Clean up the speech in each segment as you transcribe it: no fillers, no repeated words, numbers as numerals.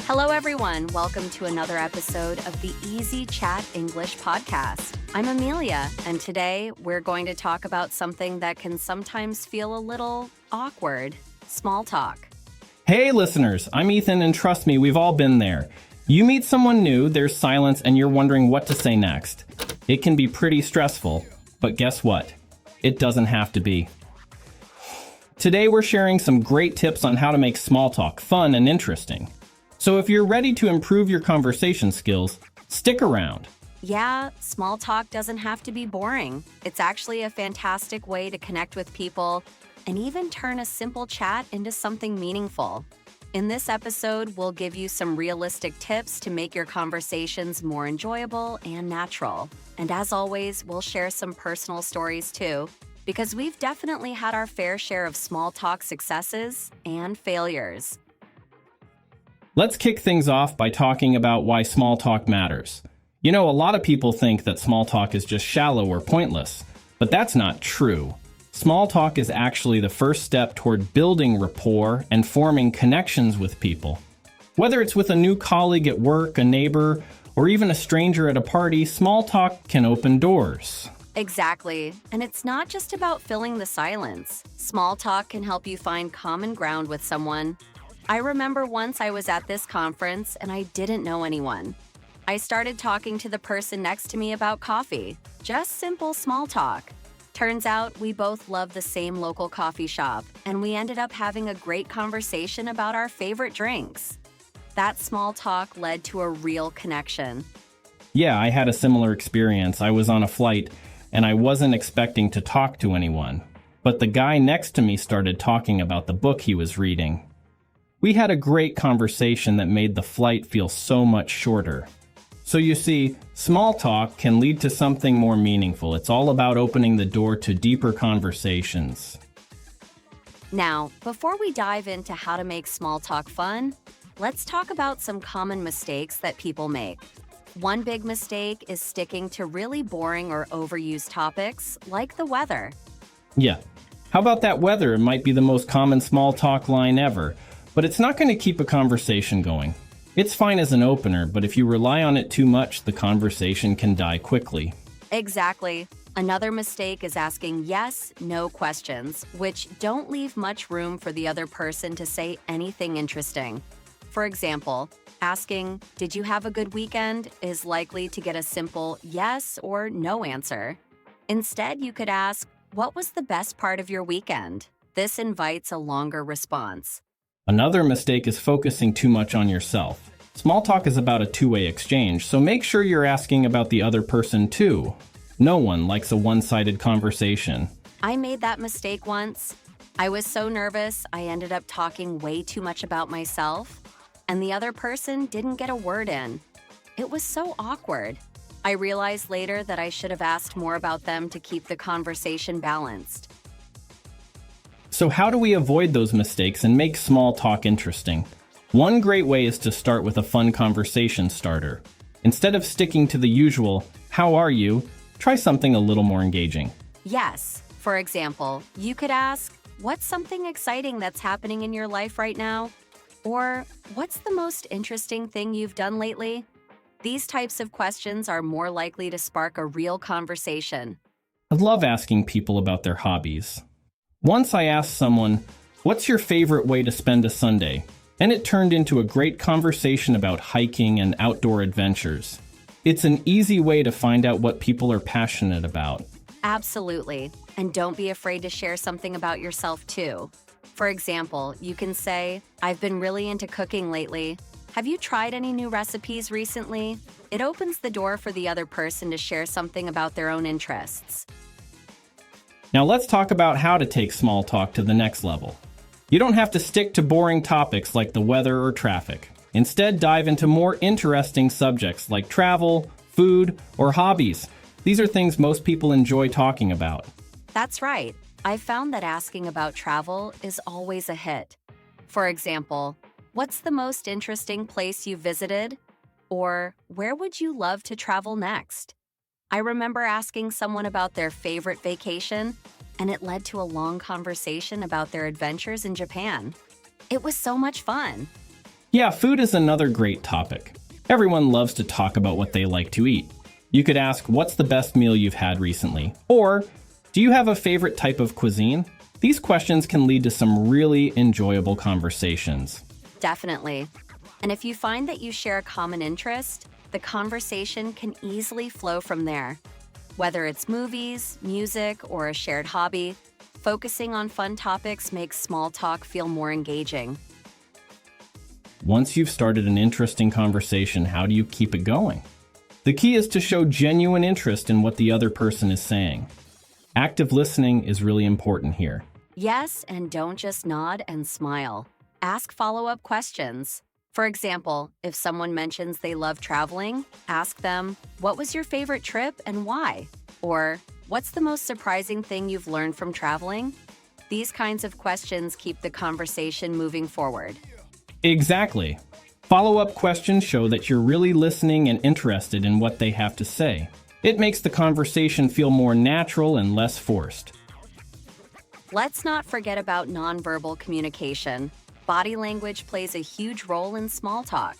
Hello, everyone. Welcome to another episode of the Easy Chat English podcast. I'm Amelia, and today we're going to talk about something that can sometimes feel a little awkward: small talk. Hey, listeners, I'm Ethan, and trust me, we've all been there. You meet someone new, there's silence, and you're wondering what to say next. It can be pretty stressful, but guess what? It doesn't have to be. Today, we're sharing some great tips on how to make small talk fun and interesting. So if you're ready to improve your conversation skills, stick around. Yeah, small talk doesn't have to be boring. It's actually a fantastic way to connect with people and even turn a simple chat into something meaningful. In this episode, we'll give you some realistic tips to make your conversations more enjoyable and natural. And as always, we'll share some personal stories too, because we've definitely had our fair share of small talk successes and failures. Let's kick things off by talking about why small talk matters. You know, a lot of people think that small talk is just shallow or pointless, but that's not true. Small talk is actually the first step toward building rapport and forming connections with people. Whether it's with a new colleague at work, a neighbor, or even a stranger at a party, small talk can open doors. Exactly. And it's not just about filling the silence. Small talk can help you find common ground with someone. I remember once I was at this conference and I didn't know anyone. I started talking to the person next to me about coffee. Just simple small talk. Turns out we both love the same local coffee shop, and we ended up having a great conversation about our favorite drinks. That small talk led to a real connection. Yeah, I had a similar experience. I was on a flight and I wasn't expecting to talk to anyone. But the guy next to me started talking about the book he was reading. We had a great conversation that made the flight feel so much shorter. So you see, small talk can lead to something more meaningful. It's all about opening the door to deeper conversations. Now, before we dive into how to make small talk fun, let's talk about some common mistakes that people make. One big mistake is sticking to really boring or overused topics, like the weather. Yeah. How about that weather? It might be the most common small talk line ever. But it's not going to keep a conversation going. It's fine as an opener, but if you rely on it too much, the conversation can die quickly. Exactly. Another mistake is asking yes, no questions, which don't leave much room for the other person to say anything interesting. For example, asking, "Did you have a good weekend?" is likely to get a simple yes or no answer. Instead, you could ask, "What was the best part of your weekend?" This invites a longer response. Another mistake is focusing too much on yourself. Small talk is about a two-way exchange, so make sure you're asking about the other person too. No one likes a one-sided conversation. I made that mistake once. I was so nervous, I ended up talking way too much about myself, and the other person didn't get a word in. It was so awkward. I realized later that I should have asked more about them to keep the conversation balanced. So how do we avoid those mistakes and make small talk interesting? One great way is to start with a fun conversation starter. Instead of sticking to the usual, "How are you?" try something a little more engaging. Yes. For example, you could ask, "What's something exciting that's happening in your life right now?" Or, "What's the most interesting thing you've done lately?" These types of questions are more likely to spark a real conversation. I love asking people about their hobbies. Once I asked someone, "What's your favorite way to spend a Sunday?" And it turned into a great conversation about hiking and outdoor adventures. It's an easy way to find out what people are passionate about. Absolutely. And don't be afraid to share something about yourself too. For example, you can say, "I've been really into cooking lately. Have you tried any new recipes recently?" It opens the door for the other person to share something about their own interests. Now let's talk about how to take small talk to the next level. You don't have to stick to boring topics like the weather or traffic. Instead, dive into more interesting subjects like travel, food, or hobbies. These are things most people enjoy talking about. That's right. I've found that asking about travel is always a hit. For example, "What's the most interesting place you visited?" Or, "Where would you love to travel next?" I remember asking someone about their favorite vacation, and it led to a long conversation about their adventures in Japan. It was so much fun. Yeah, food is another great topic. Everyone loves to talk about what they like to eat. You could ask, what's the best meal you've had recently? Or, do you have a favorite type of cuisine? These questions can lead to some really enjoyable conversations. Definitely. And if you find that you share a common interest, the conversation can easily flow from there. Whether it's movies, music, or a shared hobby, focusing on fun topics makes small talk feel more engaging. Once you've started an interesting conversation, how do you keep it going? The key is to show genuine interest in what the other person is saying. Active listening is really important here. Yes, and don't just nod and smile. Ask follow-up questions. For example, if someone mentions they love traveling, ask them, "What was your favorite trip and why?" Or, "What's the most surprising thing you've learned from traveling?" These kinds of questions keep the conversation moving forward. Exactly. Follow-up questions show that you're really listening and interested in what they have to say. It makes the conversation feel more natural and less forced. Let's not forget about nonverbal communication. Body language plays a huge role in small talk.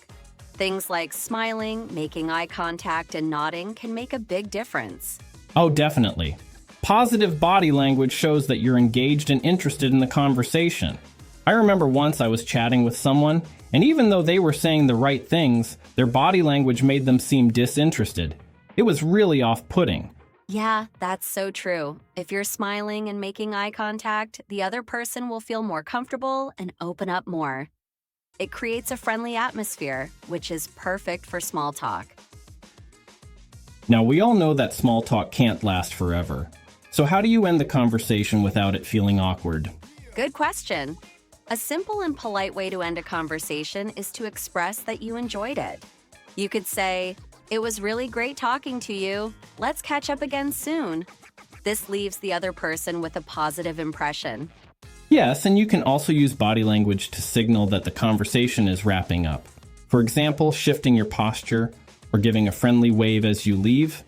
Things like smiling, making eye contact, and nodding can make a big difference. Oh, definitely. Positive body language shows that you're engaged and interested in the conversation. I remember once I was chatting with someone, and even though they were saying the right things, their body language made them seem disinterested. It was really off-putting. Yeah, that's so true. If you're smiling and making eye contact, the other person will feel more comfortable and open up more. It creates a friendly atmosphere, which is perfect for small talk. Now, we all know that small talk can't last forever. So how do you end the conversation without it feeling awkward? Good question. A simple and polite way to end a conversation is to express that you enjoyed it. You could say, "It was really great talking to you. Let's catch up again soon." This leaves the other person with a positive impression. Yes, and you can also use body language to signal that the conversation is wrapping up. For example, shifting your posture or giving a friendly wave as you leave.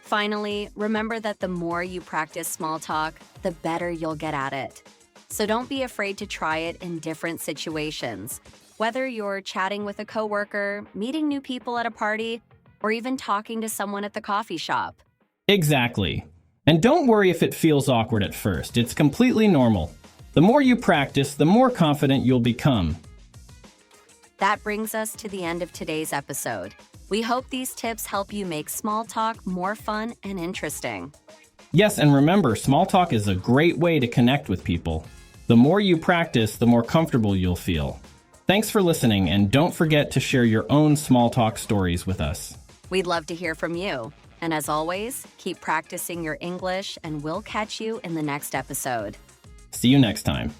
Finally, remember that the more you practice small talk, the better you'll get at it. So don't be afraid to try it in different situations. Whether you're chatting with a coworker, meeting new people at a party, or even talking to someone at the coffee shop. Exactly. And don't worry if it feels awkward at first. It's completely normal. The more you practice, the more confident you'll become. That brings us to the end of today's episode. We hope these tips help you make small talk more fun and interesting. Yes, and remember, small talk is a great way to connect with people. The more you practice, the more comfortable you'll feel. Thanks for listening, and don't forget to share your own small talk stories with us. We'd love to hear from you. And as always, keep practicing your English, and we'll catch you in the next episode. See you next time.